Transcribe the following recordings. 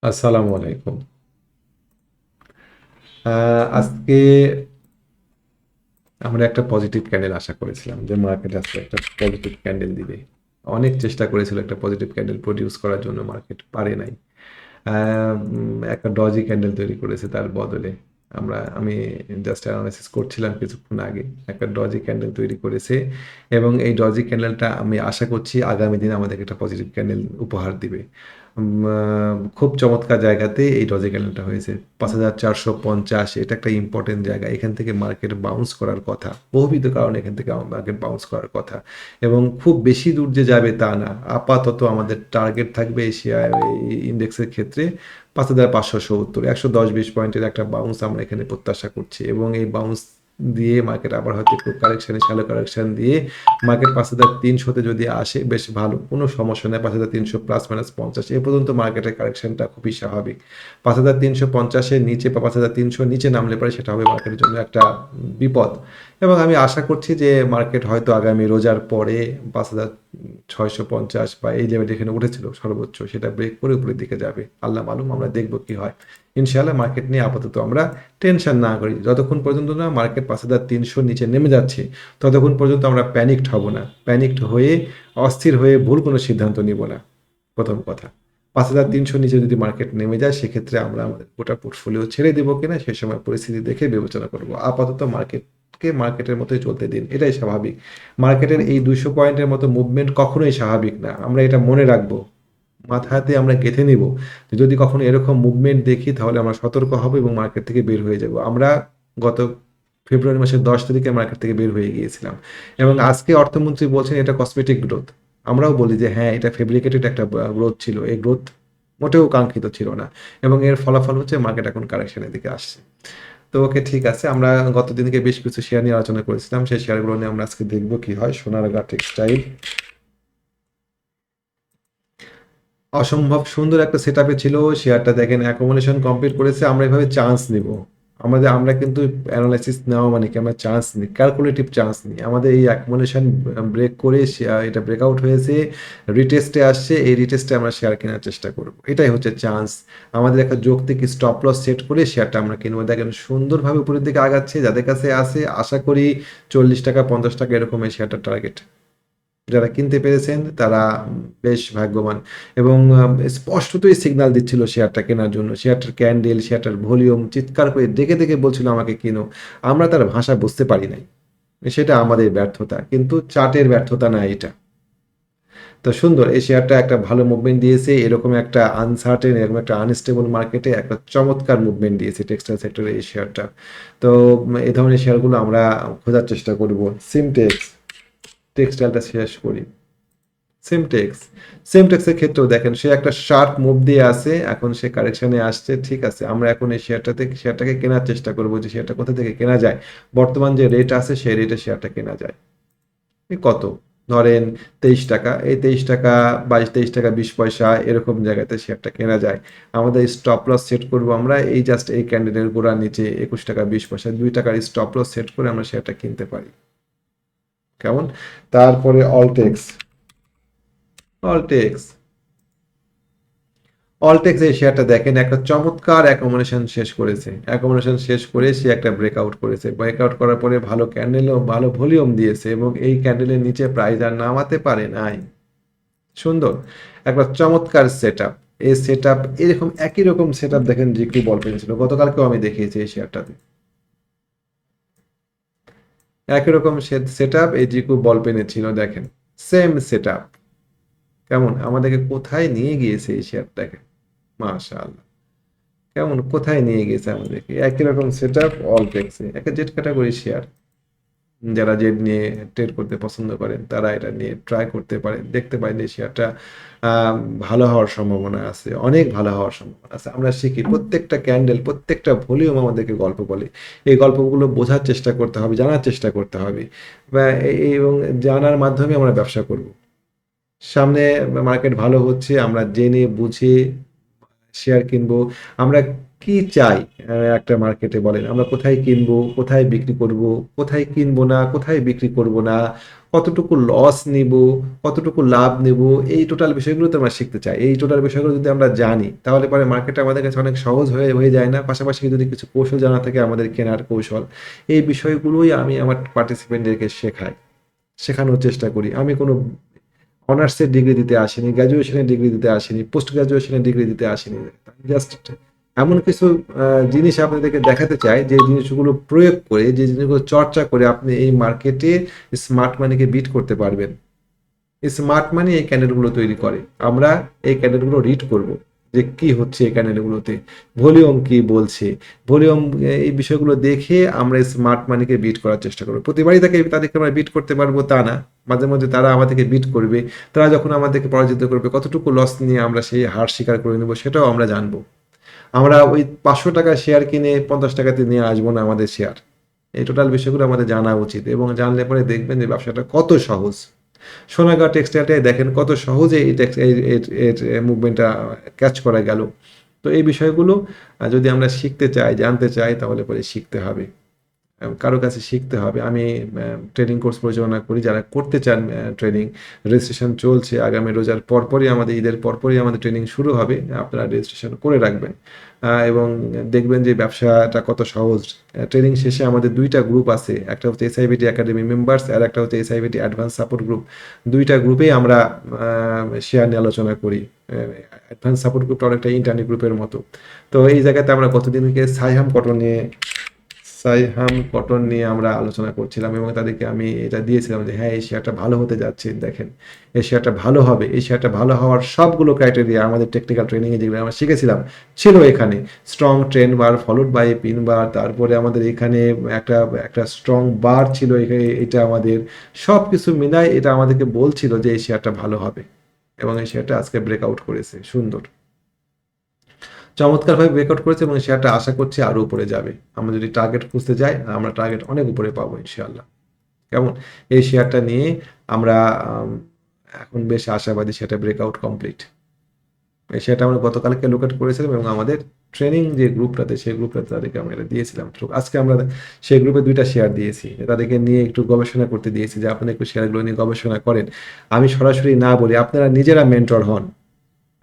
আসসালামু আলাইকুম। আজকে আমরা একটা পজিটিভ ক্যান্ডেল আশা করেছিলাম যে মার্কেট আজকে একটা পজিটিভ ক্যান্ডেল দিবে। অনেক চেষ্টা করেছিল একটা পজিটিভ ক্যান্ডেল প্রডিউস করার জন্য, মার্কেট পারে নাই। একটা ডজি ক্যান্ডেল তৈরি করেছে তার বদলে। আমি জাস্ট অ্যানালাইসিস করছিলাম কিছুক্ষণ আগে। একটা ডজি ক্যান্ডেল তৈরি করেছে এবং এই ডজি ক্যান্ডেলটা আমি আশা করছি আগামী দিনে আমাদেরকে একটা পজিটিভ ক্যান্ডেল উপহার দিবে। খুব চমৎকার জায়গাতে এই ডজি ক্যান্ডেলটা হয়েছে। ৫,৪৫০ এটা একটা ইম্পর্টেন্ট জায়গা। এখান থেকে মার্কেট বাউন্স করার কথা। বহুবিধ কারণে এখান থেকে মার্কেট বাউন্স করার কথা এবং খুব বেশি দূর যে যাবে তা না। আপাতত আমাদের টার্গেট থাকবে এশিয়া এই ইন্ডেক্সের ক্ষেত্রে ৫,৫৭০, ১১০-২০ পয়েন্টের একটা বাউন্স আমরা এখানে প্রত্যাশা করছি এবং এই বাউন্স দিয়ে মার্কেট আবার হয়তো একটু কারেকশানে শ্যালো কারেকশান দিয়ে মার্কেট ৫,৩০০-তে যদি আসে বেশ ভালো, কোনো সমস্যা নেই। ৫,৩০০ প্লাস মাইনাস ৫০ এ পর্যন্ত মার্কেটের কারেকশানটা খুবই স্বাভাবিক। ৫,৩৫০-এর নিচে বা ৫,৩০০ নিচে নামলে পরে সেটা হবে মার্কেটের জন্য একটা বিপদ এবং আমি আশা করছি যে মার্কেট হয়তো আগামী রোজার পরে ৫,৬৫০ বা এই লেভেল এখানে উঠেছিল সর্বোচ্চ, সেটা ব্রেক করে উপরের দিকে যাবে। আল্লাহ মালুম, আমরা দেখব কি হয়। ইনশাআল্লাহ মার্কেট নিয়ে আপাতত আমরা টেনশন না করি। যতক্ষণ পর্যন্ত না মার্কেট ৫,৩০০ নিচে নেমে যাচ্ছে ততক্ষণ পর্যন্ত আমরা প্যানিকড হব না। প্যানিকড হয়ে অস্থির হয়ে ভুল কোনো সিদ্ধান্ত নিব না। প্রথম কথা। ৫,৩০০ নিচে যদি মার্কেট নেমে যায় সেক্ষেত্রে আমরা আমাদের গোটা পোর্টফোলিও ছেড়ে দিব কিনা সে সময় পরিস্থিতি দেখে বিবেচনা করব। আপাতত মার্কেটকে মার্কেটের মতোই চলতে দিন। এটাই স্বাভাবিক। মার্কেটের এই ২০০ পয়েন্টের মতো মুভমেন্ট কখনোই স্বাভাবিক না। আমরা এটা মনে রাখবো। মাথাতে আমরা গেঁথে নিব। যদি কখনো এরকম মুভমেন্ট দেখি তাহলে আমরা সতর্ক হব এবং মার্কেট থেকে বের হয়ে যাব। আমরা গত ফেব্রুয়ারি মাসের ১০ তারিখে মার্কেট থেকে বের হয়ে গিয়েছিলাম এবং আজকে অর্থমন্ত্রী বলছেন এটা কসমেটিক গ্রোথ। আমরাও বলি যে হ্যাঁ, এটা ফেব্রিকেটেড একটা গ্রোথ ছিল। এই গ্রোথ মোটেও কাঙ্ক্ষিত ছিল না এবং এর ফলাফল হচ্ছে মার্কেট এখন কারেকশনের দিকে আসছে। তো ওকে, ঠিক আছে। আমরা গত দিনকে বেশ কিছু শেয়ার নিয়ে আলোচনা করেছিলাম। সেই শেয়ারগুলো নিয়ে আমরা আজকে দেখব কি হয়। সোনারগাঁ টেক্সটাইল অসম্ভব সুন্দর একটা সেটআপে ছিল। শেয়ারটা দেখেন অ্যাকুমুলেশন কমপ্লিট করেছে। আমরা এভাবে চান্স নিব। আমরা কিন্তু অ্যানালাইসিস নেওয়া মানে কি আমরা চান্স নিই, ক্যালকুলেটিভ চান্স নিই। আমাদের এই অ্যাকুমুলেশন ব্রেক করে এটা ব্রেকআউট হয়েছে, রিটেস্টে আসছে। এই রিটেস্টে আমরা শেয়ার কেনার চেষ্টা করব। এটাই হচ্ছে চান্স। আমাদের একটা যৌক্তিক স্টপ লস সেট করে শেয়ারটা আমরা কিনবো। দেখেন সুন্দরভাবে উপরের দিকে আগাচ্ছে। যাদের কাছে আছে আশা করি ৪০ টাকা ৫০ টাকা এরকম এই শেয়ারটার টার্গেট। যারা কিনতে পেরেছেন তারা বেশ ভাগ্যবান এবং স্পষ্টতই সিগন্যাল দিচ্ছিল শেয়ারটা কেনার জন্য। শেয়ারটার ক্যান্ডেল, শেয়ারটার ভলিউম চিৎকার করে ডেকে ডেকে বলছিল আমাকে কিনো। আমরা তার ভাষা বুঝতে পারি নাই। সেটা আমাদের ব্যর্থতা, কিন্তু চার্টের ব্যর্থতা না এটা। তো সুন্দর এই শেয়ারটা একটা ভালো মুভমেন্ট দিয়েছে। এরকম একটা আনসার্টেন, এরকম একটা আনস্টেবল মার্কেটে একটা চমৎকার মুভমেন্ট দিয়েছে টেক্সটাইল সেক্টরে এই শেয়ারটা। তো এই ধরনের শেয়ারগুলো আমরা খোঁজার চেষ্টা করব। সিমটেক্স, টেক্সটাইলটা শেষ করি। সিমটেক্স, সিমটেক্সের ক্ষেত্রেও দেখেন সে একটা শার্প মুভ দিয়ে আছে, এখন সে কারেকশনে আসছে। ঠিক আছে, আমরা এখন এই শেয়ারটাকে কেনার চেষ্টা করব যে শেয়ারটা কোথা থেকে কেনা যায়। বর্তমান যে রেট আছে সেই রেটে শেয়ারটা কেনা যায়। এই কত ধরেন 23 টাকা, এই 23 টাকা 22, 23 টাকা 20 পয়সা এরকম জায়গাতে শেয়ারটা কেনা যায়। আমাদের স্টপ লস সেট করব আমরা এই জাস্ট এই ক্যান্ডেলের গোড়ার নিচে 21 টাকা 20 পয়সা, 2 টাকার স্টপ লস সেট করে আমরা শেয়ারটা কিনতে পারি। কেমন? তারপরে অলটেক্স, অলটেক্স অলটেক্স এই শেয়ারটা দেখেন একটা চমৎকার অ্যাকোমোডেশন শেষ করেছে। অ্যাকোমোডেশন শেষ করে সে একটা ব্রেকআউট করেছে। ব্রেকআউট করার পরে ভালো ক্যান্ডেলও ভালো ভলিউম দিয়েছে এবং এই ক্যান্ডেলের নিচে প্রাইস আর নামাতে পারে নাই। সুন্দর একটা চমৎকার সেট আপ। এই সেট আপ এরকম একই রকম সেট আপ দেখেন জিকিউ বল পেয়েছিল গতকালকেও আমি দেখিয়েছি এই শেয়ারটাতে। একই রকম সেট আপ এই জিকিউ বল পেনে ছিল দেখেন, সেম সেট আপ। কেমন আমাদেরকে কোথায় নিয়ে গিয়েছে এই শেয়ারটাকে, মাশাআল্লাহ। কেমন কোথায় নিয়ে গেছে আমাদেরকে। একই রকম সেট আপ অলটেক্সে, একটা জেড ক্যাটাগরি শেয়ার। যারা জেড নিয়ে ট্রেড করতে পছন্দ করেন তারা এটা নিয়ে ট্রাই করতে পারেন। দেখতে পারেন এই শেয়ারটা ভালো হওয়ার সম্ভাবনা আছে, অনেক ভালো হওয়ার সম্ভাবনা আছে। আমরা শিখি প্রত্যেকটা ক্যান্ডেল, প্রত্যেকটা ভলিউম আমাদেরকে গল্প বলে। এই গল্পগুলো বোঝার চেষ্টা করতে হবে, জানার চেষ্টা করতে হবে বা এবং জানার মাধ্যমে আমরা ব্যবসা করব। সামনে মার্কেট ভালো হচ্ছে, আমরা জেনে বুঝে শেয়ার কিনবো। আমরা কি চাই একটা মার্কেটে বলেন? আমরা কোথায় কিনবো, কোথায় বিক্রি করব, কোথায় কিনবো না, কোথায় বিক্রি করব না, কতটুকু লস নিব, কতটুকু লাভ নেব, এই টোটাল বিষয়গুলো তো আমরা শিখতে চাই। এই টোটাল বিষয়গুলো যদি আমরা জানি তাহলে পরে মার্কেটটা আমাদের কাছে অনেক সহজ হয়ে যায় না? পাশাপাশি যদি কিছু কৌশল জানা থাকে আমাদের কেনার কৌশল, এই বিষয়গুলোই আমি আমার পার্টিসিপেন্টদেরকে শেখাই, শেখানোর চেষ্টা করি। আমি কোনো অনার্সের ডিগ্রি দিতে আসিনি, গ্র্যাজুয়েশনের ডিগ্রি দিতে আসিনি, পোস্ট গ্র্যাজুয়েশনের ডিগ্রি দিতে আসিনি। জাস্ট এমন কিছু জিনিস আপনাদেরকে দেখাতে চাই যে জিনিসগুলো প্রয়োগ করে, যে জিনিসগুলো চর্চা করে আপনি এই মার্কেটে স্মার্ট মানিকে বিট করতে পারবেন। স্মার্ট মানি এই ক্যান্ডেলগুলো তৈরি করে। আমরা এই ক্যান্ডেলগুলো রিড করব যে কি হচ্ছে এই ক্যান্ডেলগুলোতে, ভলিউম কি বলছে, ভলিউম, এই বিষয়গুলো দেখে আমরা স্মার্ট মানিকে বিট করার চেষ্টা করবো। প্রতিবারই তাদেরকে আমরা বিট করতে পারবো তা না, মাঝে মধ্যে তারা আমাদেরকে বিট করবে। তারা যখন আমাদেরকে পরাজিত করবে, কতটুকু লস নিয়ে আমরা সেই হার স্বীকার করে নেবো সেটাও আমরা জানবো। আমরা ওই 500 টাকা শেয়ার কিনে 50 টাকাতে নিয়ে আসবো না আমাদের শেয়ার। এই টোটাল বিষয়গুলো আমাদের জানা উচিত, এবং জানলে পরে দেখবেন যে ব্যবসাটা কত সহজ। সোনাগাঁও টেক্সটাইলটাই দেখেন কত সহজে এর মুভমেন্টটা ক্যাচ করা গেল। তো এই বিষয়গুলো যদি আমরা শিখতে চাই, জানতে চাই, তাহলে পরে শিখতে হবে, কারো কাছে শিখতে হবে। আমি ট্রেনিং কোর্স পরিচালনা করি, যারা করতে চান ট্রেনিং, রেজিস্ট্রেশন চলছে। আগামী রোজার পরপরই আমাদের, ঈদের পরপরই আমাদের ট্রেনিং শুরু হবে, আপনারা রেজিস্ট্রেশন করে রাখবেন এবং দেখবেন যে ব্যবসাটা কত সহজ। ট্রেনিং শেষে আমাদের 2টা গ্রুপ আছে, একটা হচ্ছে এসআইবিটি একাডেমি মেম্বার্স আর একটা হচ্ছে এসআইবিটি অ্যাডভান্স সাপোর্ট গ্রুপ। 2টা গ্রুপেই আমরা শেয়ার নিয়ে আলোচনা করি। অ্যাডভান্স সাপোর্ট গ্রুপটা অনেকটা ইন্টারনি গ্রুপের মতো। তো এই জায়গাতে আমরা গতদিনকে সাইহাম কটন নিয়ে আমরা আলোচনা করছিলাম, এবং তাদেরকে আমি এটা দিয়েছিলাম যে হ্যাঁ, এই শেয়ারটা ভালো হতে যাচ্ছে, দেখেন এই শেয়ারটা ভালো হবে। এই শেয়ারটা ভালো হওয়ার সবগুলো ক্রাইটেরিয়া আমাদের টেকনিক্যাল ট্রেনিংয়ে যেগুলো আমরা শিখেছিলাম ছিল এখানে। Strong trend bar followed by pin bar, তারপরে আমাদের এখানে একটা একটা স্ট্রং বার ছিল এখানে। এটা আমাদের সব কিছু মিলাই এটা আমাদেরকে বলছিল যে এই শেয়ারটা ভালো হবে, এবং এই শেয়ারটা আজকে ব্রেকআউট করেছে সুন্দর, চমৎকারভাবে ব্রেকআউট করেছে, এবং শেয়ারটা আশা করছি আরও উপরে যাবে। আমরা যদি টার্গেট খুঁজতে যাই, আমরা টার্গেট অনেক উপরে পাবো ইনশাআল্লাহ। কেমন, এই শেয়ারটা নিয়ে আমরা এখন বেশ আশাবাদী, সেটা ব্রেকআউট কমপ্লিট। এই শেয়ারটা আমরা গতকালকে লোকেট করেছিলাম, এবং আমাদের ট্রেনিং যে গ্রুপটাতে, সেই গ্রুপটাতে তাদেরকে আমরা এটা দিয়েছিলাম। তো আজকে আমরা সেই গ্রুপে 2টা শেয়ার দিয়েছি, তাদেরকে নিয়ে একটু গবেষণা করতে দিয়েছি যে আপনারা একটু শেয়ারগুলো নিয়ে গবেষণা করেন। আমি সরাসরি না বলি, আপনারা নিজেরা মেন্টর হন।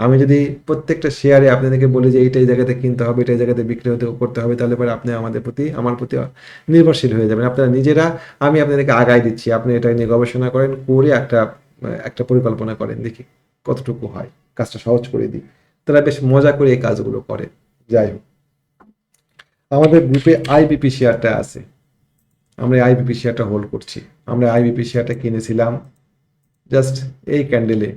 আমি যদি প্রত্যেকটা শেয়ারে আপনাদেরকে বলি যে এইটাই জায়গাতে কিনতে হবে, এটাই জায়গাতে বিক্রি করতে হবে, তাহলে পরে আপনি আমার প্রতি নির্ভরশীল হয়ে যাবেন। আপনারা নিজেরা, আমি আপনাদেরকে আগায় দিচ্ছি, আপনি এটা নিয়ে গবেষণা করেন, করে একটা একটা পরিকল্পনা করেন, দেখি কতটুকু হয়, কাজটা সহজ করে দিই। তারা বেশ মজা করে এই কাজগুলো করে। যাই হোক, আমাদের গ্রুপে আইবিপি শেয়ারটা আছে, আমরা আইবিপি শেয়ারটা হোল্ড করছি। আমরা আইবিপি শেয়ারটা কিনেছিলাম জাস্ট এই ক্যান্ডেলে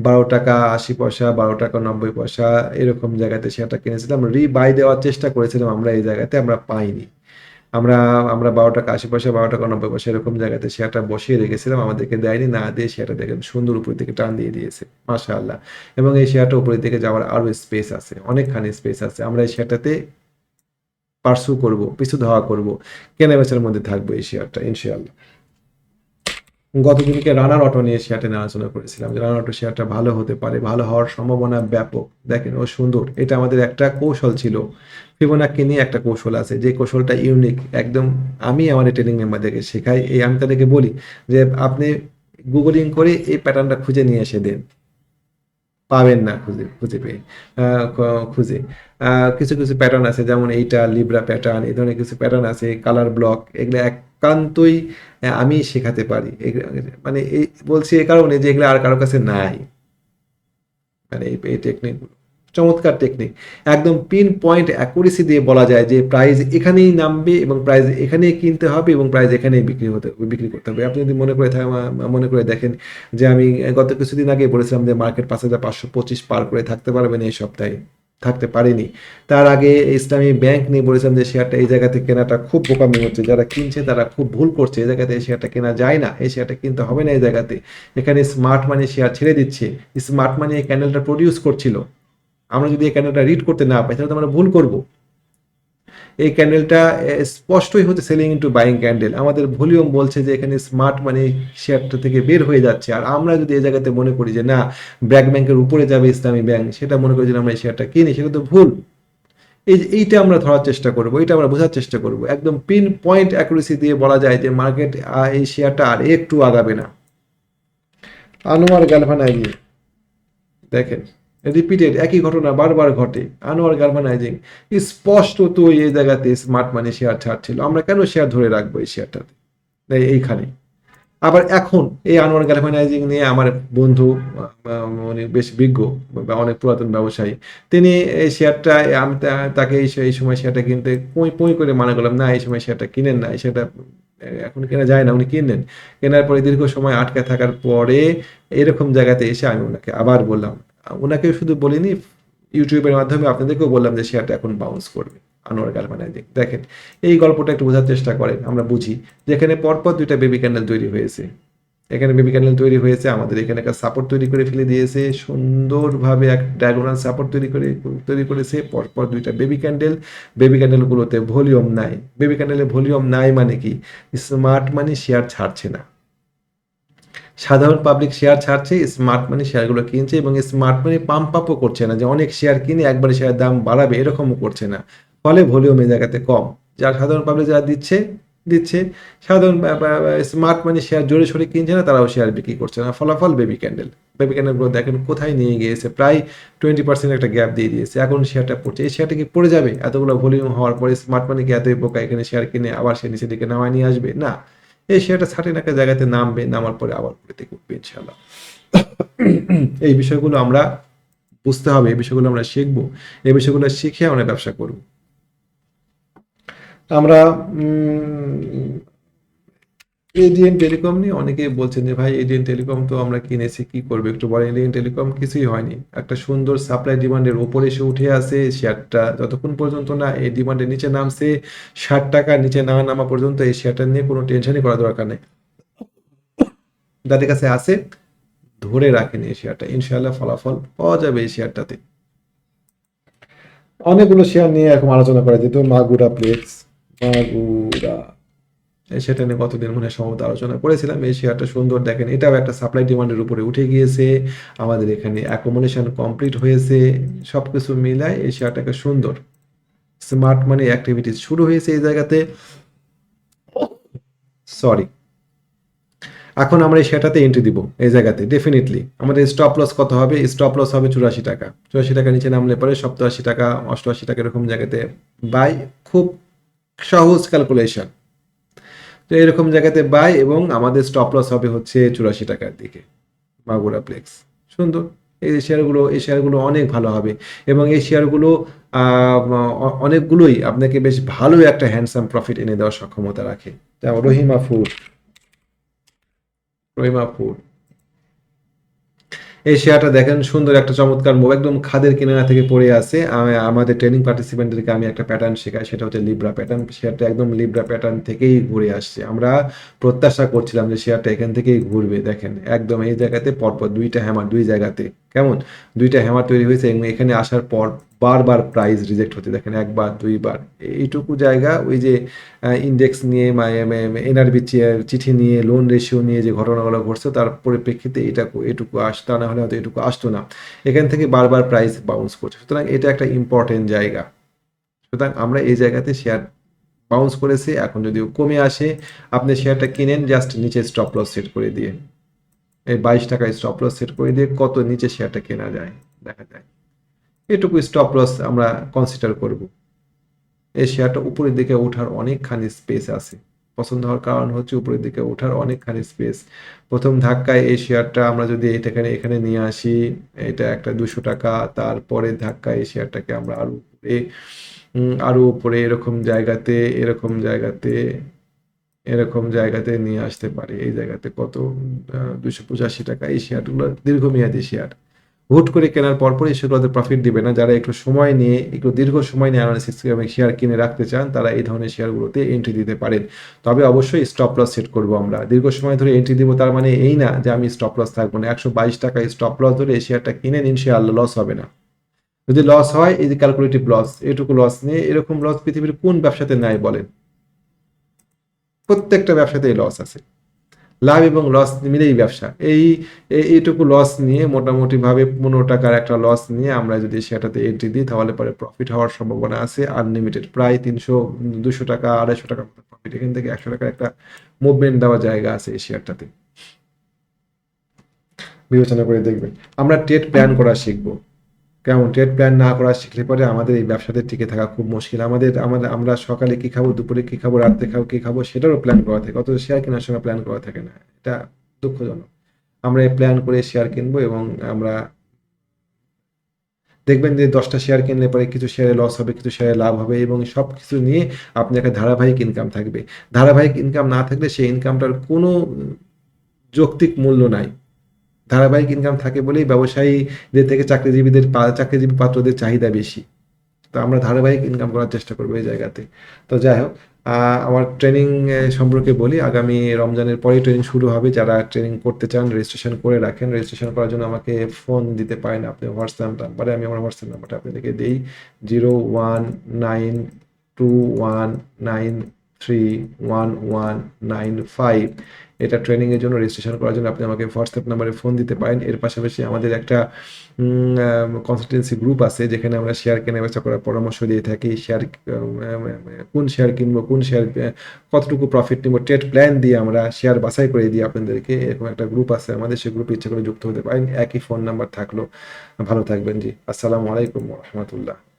12 টাকা 80 পয়সা, 12 টাকা 90 পয়সা, এরকম জায়গাতে শেয়ারটা কিনেছিলাম। বাই দেওয়ার চেষ্টা করেছিলাম আমরা, এই জায়গাতে আমরা পাইনি। আমরা আমরা 12 টাকা 80 পয়সা, 12 টাকা 90 পয়সা এরকম জায়গাতে শেয়ারটা বসিয়ে রেখেছিলাম, আমাদেরকে দেয়নি। না দিয়ে শেয়ারটা দেখেন সুন্দর উপরের দিকে টান দিয়ে দিয়েছে, মাশাআল্লাহ। এবং এই শেয়ারটা উপরের দিকে যাওয়ার আরও স্পেস আছে, অনেকখানি স্পেস আছে। আমরা এই শেয়ারটাতে পার্সু করব, পিছু ধাওয়া করব, কেনা বেচার মধ্যে থাকবো এই শেয়ারটা ইনশাআল্লাহ। গতদিনকে রানার অটো নিয়ে শেয়ারটা নিয়ে আলোচনা করেছিলাম যে রানার অটো শেয়ারটা ভালো হতে পারে, ভালো হওয়ার সম্ভাবনা ব্যাপক। দেখেন ও সুন্দর, এটা আমাদের একটা কৌশল ছিল। ফিবোনাক্কি নিয়ে একটা কৌশল আছে, যে কৌশলটা ইউনিক একদম। আমি আমার ট্রেনিং মেম্বারদেরকে শেখাই, আমি তাদেরকে বলি যে আপনি গুগলিং করে এই প্যাটার্নটা খুঁজে নিয়ে এসে দেন, পাবেন না খুঁজে খুঁজে পেয়ে খুঁজে। কিছু কিছু প্যাটার্ন আছে, যেমন এইটা লিব্রা প্যাটার্ন, এই ধরনের কিছু প্যাটার্ন আছে, কালার ব্লক, এগুলো একান্তই আমি শেখাতে পারি। মানে এই বলছি এই কারণে যে এগুলো আর কারো কাছে নাই। মানে এই টেকনিকগুলো চমৎকার টেকনিক, একদম পিন পয়েন্ট অ্যাকুরেসি দিয়ে বলা যায় যে প্রাইস এখানেই নামবে, এবং প্রাইস এখানেই কিনতে হবে, এবং প্রাইস এখানেই বিক্রি করতে হবে। আপনি যদি মনে করে দেখেন যে আমি গত কিছুদিন আগে বলেছিলাম যে মার্কেট 5525 পার করে থাকতে পারবেন এই সপ্তাহে, থাকতে পারেনি। তার আগে ইসলামী ব্যাংক নিয়ে বলেছিলাম যে শেয়ারটা এই জায়গাতে কেনাটা খুব বোকামি হচ্ছে, যারা কিনছে তারা খুব ভুল করছে, এই জায়গাতে এই শেয়ারটা কেনা যায় না, এই শেয়ারটা কিনতে হবে না এই জায়গাতে। এখানে স্মার্ট মানি শেয়ার ছেড়ে দিচ্ছে, স্মার্ট মানি এই ক্যান্ডেলটা প্রডিউস করছিল। আমরা যদি এই ক্যান্ডেলটা রিড করতে না পাই তাহলে তো আমরা ভুল করব। এই ক্যান্ডেলটা স্পষ্টই হচ্ছে সেলিং ইনটু বাইং ক্যান্ডেল। আমাদের ভলিউম বলছে যে এখানে স্মার্ট মানি শেয়ারটা থেকে বের হয়ে যাচ্ছে, আর আমরা যদি এই জায়গাতে মনে করি যে না, ব্র্যাক ব্যাংকের উপরে যাবে ইসলামী ব্যাংক, সেটা মনে করি যে আমরা এই শেয়ারটা কিনি, সেটা তো ভুল। এইটা আমরা ধরার চেষ্টা করব, এইটা আমরা বোঝার চেষ্টা করব। একদম পিন পয়েন্ট অ্যাকুরেসি দিয়ে বলা যায় যে মার্কেট এই শেয়ারটা আর একটু আগাবে না, আনোয়ার গ্যালভানাইজিং, দেখেন রিপিটেড একই ঘটনা বারবার ঘটে। আনোয়ার গালভানাইজিং স্পষ্টত এই জায়গাতে স্মার্ট মানি শেয়ার ছাড়ছিল, আমরা কেন শেয়ার ধরে রাখবো এই শেয়ারটাতে এইখানে। আবার এখন এই আনোয়ার গ্যালভানাইজিং নিয়ে আমার বন্ধু, উনি বেশ বিজ্ঞ বা অনেক পুরাতন ব্যবসায়ী, তিনি এই শেয়ারটা, আমি তাকে এই সময় শেয়ারটা কিনতে পুঁই পুঁই করে মানা করলাম, না এই সময় শেয়ারটা কিনেন না, এই শেয়ারটা এখন কেনা যায় না। উনি কিনলেন, কেনার পরে দীর্ঘ সময় আটকে থাকার পরে এরকম জায়গাতে এসে আমি ওনাকে আবার বললাম, ওনাকে শুধু বলিনি, ইউটিউবের মাধ্যমে আপনাদেরকেও বললাম যে শেয়ারটা এখন বাউন্স করবে। আনোয়ার গালভানাইজিং দেখেন, এই গল্পটা একটু বোঝার চেষ্টা করেন। আমরা বুঝি যেখানে পরপর দুইটা বেবি ক্যান্ডেল তৈরি হয়েছে, এখানে বেবি ক্যান্ডেল তৈরি হয়েছে, আমাদের এখানে একটা সাপোর্ট তৈরি করে ফেলে দিয়েছে, সুন্দরভাবে এক ডায়াগোনাল সাপোর্ট তৈরি করেছে, পরপর দুইটা বেবি ক্যান্ডেল। বেবি ক্যান্ডেলগুলোতে ভলিউম নাই। বেবি ক্যান্ডেলে ভলিউম নাই মানে কি? স্মার্ট মানি শেয়ার ছাড়ছে না, সাধারণ পাবলিক শেয়ার ছাড়ছে, স্মার্ট মানি শেয়ারগুলো কিনছে, এবং স্মার্ট মানি পাম্প আপও করছে না যে অনেক শেয়ার কিনে একবারে শেয়ার দাম বাড়াবে, এরকমও করছে না। ফলে ভলিউম এই জায়গাতে কম। যার সাধারণ পাবলিক যারা দিচ্ছে দিচ্ছে, সাধারণ স্মার্ট মানি শেয়ার জোরে সোরে কিনছে না, তারাও শেয়ার বিক্রি করছে না। ফলাফল বেবি ক্যান্ডেল। বেবি ক্যান্ডেলগুলো দেখেন কোথায় নিয়ে গিয়েছে, প্রায় 20% একটা গ্যাপ দিয়ে দিয়েছে। এখন শেয়ারটা পড়ছে, এই শেয়ারটা কি পড়ে যাবে? এতগুলো ভলিউম হওয়ার পরে স্মার্ট মানি কি এতই বোকা এখানে শেয়ার কিনে আবার সে নিচের দিকে নামায় নিয়ে আসবে? না, এই শেয়ারটা সার্টেন একটা জায়গাতে নামবে, নামার পরে আবার উপরে থেকে উঠবে ইনশাল্লাহ। এই বিষয়গুলো আমরা বুঝতে হবে, এই বিষয়গুলো আমরা শিখবো, এই বিষয়গুলো শিখে আমরা ব্যবসা করব। আমরা এডিএন টেলিকম নিয়ে অনেকেই বলছেন যে ভাই এডিএন টেলিকম তো আমরা কিনেছি, কি করবে একটু বলেন। এডিএন টেলিকম কিছুই হয়নি, একটা সুন্দর সাপ্লাই ডিমান্ডের ওপরে এসে উঠে আসে। শেয়ারটা যতক্ষণ পর্যন্ত না এই ডিমান্ডের নিচে নামছে, 60 টাকার নিচে না নামা পর্যন্ত এই শেয়ারটা নিয়ে কোনো টেনশনই করা দরকার নেই। যাদের কাছে আছে ধরে রাখেন এই শেয়ারটা, ইনশাআল্লাহ ফলাফল পাওয়া যাবে এই শেয়ারটাতে। অনেকগুলো শেয়ার নিয়ে এখন আলোচনা করা যেত, মাগুরা প্লেক্স, মাগুরা, সেটা নিয়ে কতদিন মনে হয় সম্ভবত আলোচনা করেছিলাম। এই শেয়ারটা সুন্দর, দেখেন এটাও একটা সাপ্লাই ডিমান্ডের উপরে উঠে গিয়েছে, আমাদের এখানে অ্যাকোমোডেশন কমপ্লিট হয়েছে, সবকিছু মিলায় এই শেয়ারটাকে সুন্দর। স্মার্ট মানি অ্যাক্টিভিটিস শুরু হয়েছে এই জায়গাতে, সরি। এখন আমরা এই শেয়ারটাতে এন্ট্রি দিব এই জায়গাতে ডেফিনেটলি। আমাদের স্টপ লস কত হবে? স্টপ লস হবে 84 টাকা। 84 টাকা নিচে নামলে পরে 87 টাকা, 88 টাকা এরকম জায়গাতে বাই, খুব সহজ ক্যালকুলেশন। তো এরকম জায়গাতে বাই, এবং আমাদের স্টপ লস হবে হচ্ছে 84 টাকার দিকে। মাগুরা প্লেক্স সুন্দর, এই শেয়ারগুলো অনেক ভালো হবে, এবং এই শেয়ারগুলো অনেকগুলোই আপনাকে বেশ ভালো একটা হ্যান্ডসাম প্রফিট এনে দেওয়ার সক্ষমতা রাখে। যেমন রহিমা ফুড, রহিমা ফুড এই শেয়ারটা দেখেন সুন্দর একটা চমৎকার মুভ, একদম খাদের কিনারা থেকে পড়ে আছে। আমাদের ট্রেনিং পার্টিসিপেন্টদেরকে আমি একটা প্যাটার্ন শেখাই, সেটা হচ্ছে লিব্রা প্যাটার্ন। শেয়ারটা একদম লিব্রা প্যাটার্ন থেকেই ঘুরে আসছে। আমরা প্রত্যাশা করছিলাম যে শেয়ারটা এখান থেকেই ঘুরবে, দেখেন একদম এই জায়গাতে পরপর দুইটা হ্যামার, দুই জায়গাতে কেমন দুইটা হ্যামার তৈরি হয়েছে, এবং এখানে আসার পর বারবার প্রাইস রিজেক্ট হতে দেখেন, একবার দুইবার। এইটুকু জায়গা ওই যে ইন্ডেক্স নিয়ে এনআরবি চিঠি নিয়ে লোন রেশিও নিয়ে যে ঘটনাগুলো ঘটছে তার পরিপ্রেক্ষিতে এটুকু আসতো, না হলে হয়তো এটুকু আসতো না। এখান থেকে বারবার প্রাইস বাউন্স করছে, সুতরাং এটা একটা ইম্পর্টেন্ট জায়গা। সুতরাং আমরা এই জায়গাতে শেয়ার বাউন্স করেছে, এখন যদি কমে আসে আপনি শেয়ারটা কিনেন জাস্ট নিচে স্টপ লস সেট করে দিয়ে, এই 22 টাকায় স্টপ লস সেট করে দিয়ে কত নিচে শেয়ারটা কেনা যায় দেখা যায়। এটুকু স্টপ লস আমরা কনসিডার করব। এই শেয়ারটা উপরের দিকে ওঠার অনেকখানি স্পেস আছে। পছন্দ হওয়ার কারণ হচ্ছে উপরের দিকে ওঠার অনেকখানি স্পেস। প্রথম ধাক্কায় এই শেয়ারটা আমরা যদি এটাখানে এখানে নিয়ে আসি, এটা একটা 200 টাকা, তারপরে ধাক্কায় এই শেয়ারটাকে আমরা আরো উপরে এরকম জায়গাতে, এরকম জায়গাতে, এরকম জায়গাতে নিয়ে আসতে পারি। এই জায়গাতে কত 285 টাকা। এই শেয়ারগুলো দীর্ঘমেয়াদী শেয়ার, হুট করে কেনার পরপরই সেগুলোতে প্রফিট দিবে না। যারা একটু সময় নিয়ে একটু দীর্ঘ সময় নিয়ে অ্যানালিসিস এবং শেয়ার কিনে রাখতে চান, তারা এই ধরনের শেয়ারগুলোতে এন্ট্রি দিতে পারেন। তবে অবশ্যই স্টপ লস সেট করবো আমরা। দীর্ঘ সময় ধরে এন্ট্রি দিব তার মানে এই না যে আমি স্টপ লস থাকবো না। 122 টাকায় স্টপ লস ধরে এই শেয়ারটা কিনেন, ইনশাআল্লাহ লস হবে না। যদি লস হয়, এই যে ক্যালকুলেটিভ লস, এটুকু লস নিয়ে, এরকম লস পৃথিবীর কোন ব্যবসাতে নাই বলেন? প্রত্যেকটা ব্যবসাতেই লস আছে। লাভ এবং লস মিলেই ব্যবসা। এইটুকু লস নিয়ে মোটামুটিভাবে 15 টাকার একটা লস নিয়ে আমরা যদি সেটাতে এন্ট্রি দিই, তাহলে পরে প্রফিট হওয়ার সম্ভাবনা আছে আনলিমিটেড। প্রায় 200 টাকা 250 টাকার মতো প্রফিট। এখান থেকে 100 টাকার একটা মুভমেন্ট দেওয়ার জায়গা আছে এই শেয়ারটাতে। বিবেচনা করে দেখবেন। আমরা ট্রেড প্ল্যান করা শিখবো। কেমন? ট্রেড প্ল্যান না করা শিখলে পরে আমাদের এই ব্যবসাতে টিকে থাকা খুব মুশকিল। আমরা সকালে কি খাবো, দুপুরে কি খাবো, রাত্রে কি খাবো সেটারও প্ল্যান করা থাকে। অথচ শেয়ার কেনার সময় প্ল্যান করা থাকে না। এটা দুঃখজনক। আমরা এই প্ল্যান করে শেয়ার কিনবো এবং আমরা দেখবেন যে 10টা শেয়ার কিনলে পরে কিছু শেয়ারে লস হবে, কিছু শেয়ারে লাভ হবে এবং সবকিছু নিয়ে আপনার একটা ধারাবাহিক ইনকাম থাকবে। ধারাবাহিক ইনকাম না থাকলে সেই ইনকামটার কোনো যৌক্তিক মূল্য নাই। ধারাবাহিক ইনকাম থাকে বলেই ব্যবসায়ীদের থেকে চাকরিজীবী পাত্রদের চাহিদা বেশি। তো আমরা ধারাবাহিক ইনকাম করার চেষ্টা করবো এই জায়গাতে। তো যাই হোক, আমার ট্রেনিং সম্পর্কে বলি। আগামী রমজানের পরেই ট্রেনিং শুরু হবে। যারা ট্রেনিং করতে চান রেজিস্ট্রেশন করে রাখেন। রেজিস্ট্রেশন করার জন্য আমাকে ফোন দিতে পারেন আপনি হোয়াটসঅ্যাপ নাম্বারে। আমি আমার হোয়াটসঅ্যাপ নাম্বারটা আপনাদেরকে দেই 019219311195। এটা ট্রেনিংয়ের জন্য রেজিস্ট্রেশন করার জন্য আপনি আমাকে হোয়াটসঅ্যাপ নাম্বারে ফোন দিতে পারেন। এর পাশাপাশি আমাদের একটা কনসালটেন্সি গ্রুপ আছে যেখানে আমরা শেয়ার কেনা-বেচা করার পরামর্শ দিয়ে থাকি। কোন শেয়ার কিনবো, কোন শেয়ার কতটুকু প্রফিট নিবো, ট্রেড প্ল্যান দিয়ে আমরা শেয়ার বাছাই করে দিই আপনাদেরকে। এরকম একটা গ্রুপ আছে আমাদের, সেই গ্রুপে ইচ্ছা করে যুক্ত হতে পারেন। একই ফোন নাম্বার থাকলো। ভালো থাকবেন জি। আসসালামু আলাইকুম ওয়া রাহমাতুল্লাহ।